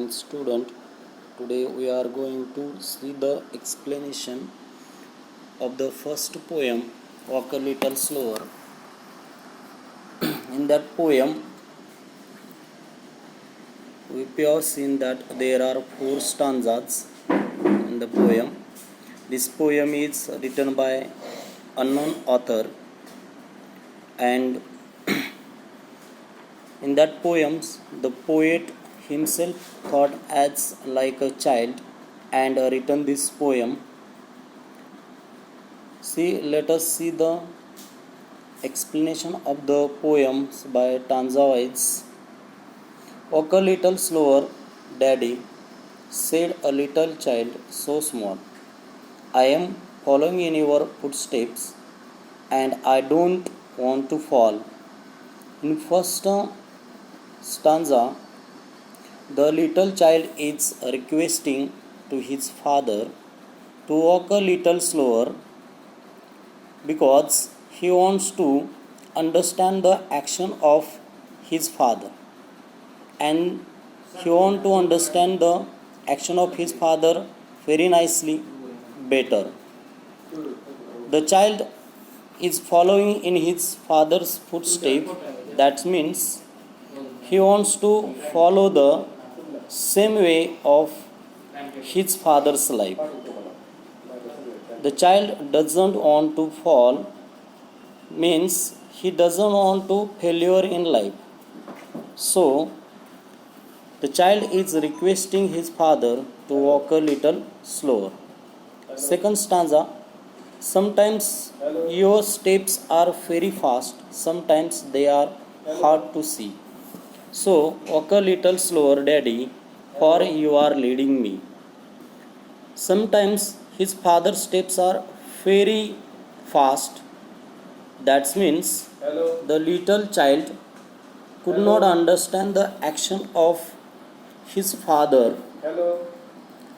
9th student. Today we are going to see the explanation of the first poem, Walk a Little Slower. In that poem, we have seen that there are 4 stanzas in the poem. This poem is written by unknown author, and in that poems the poet himself thought as like a child and written this poem. Let us see the explanation of the poems by Tanzawitz. Walk a little slower, Daddy, said a little child so small. I am following in your footsteps and I don't want to fall. In first stanza, the little child is requesting to his father to walk a little slower because he wants to understand the action of his father, and he wants to understand the action of his father very nicely better. The child is following in his father's footsteps. That means he wants to follow the same way of his father's life. The child doesn't want to fall, means he doesn't want to failure in life. So the child is requesting his father to walk a little slower. Second stanza, sometimes your steps are very fast, sometimes they are hard to see. So walk a little slower, Daddy, for you are leading me. Sometimes his father's steps are very fast. That means the little child could not understand the action of his father,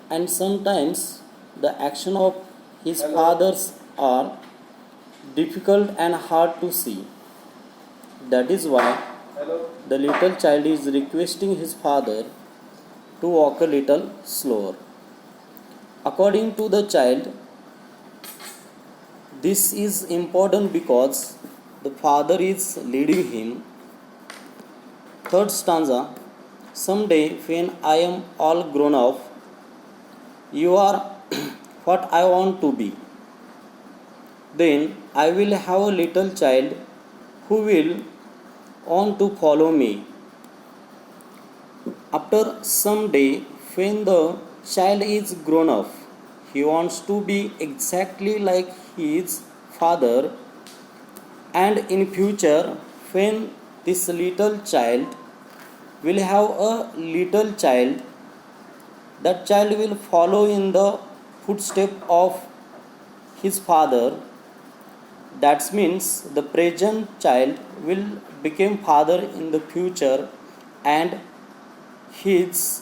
and sometimes the action of his fathers are difficult and hard to see. That is why the little child is requesting his father to walk a little slower. According to the child, this is important because the father is leading him. Third stanza, someday when I am all grown up, you are what I want to be. Then I will have a little child who will want to follow me. After some day, when the child is grown up, he wants to be exactly like his father, and in future when this little child will have a little child, that child will follow in the footsteps of his father. That means the present child will become father in the future, and his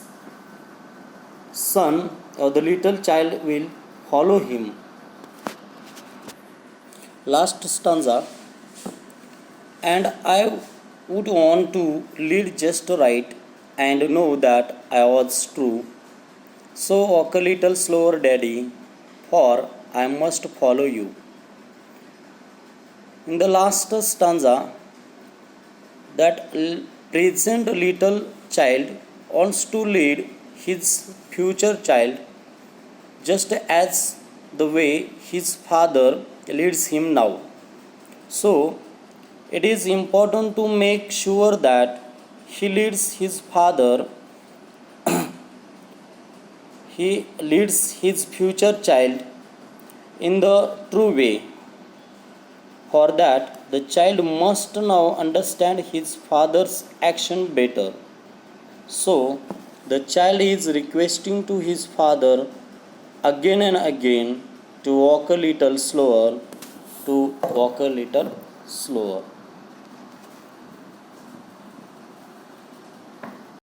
son or the little child will follow him. Last stanza, and I would want to lead just right and know that I was true. So walk a little slower, Daddy, for I must follow you. In the last stanza, that present little child wants to lead his future child just as the way his father leads him now. So it is important to make sure that he leads his father, he leads his future child in the true way. For that, the child must now understand his father's action better. So, the child is requesting to his father again and again to walk a little slower, to walk a little slower.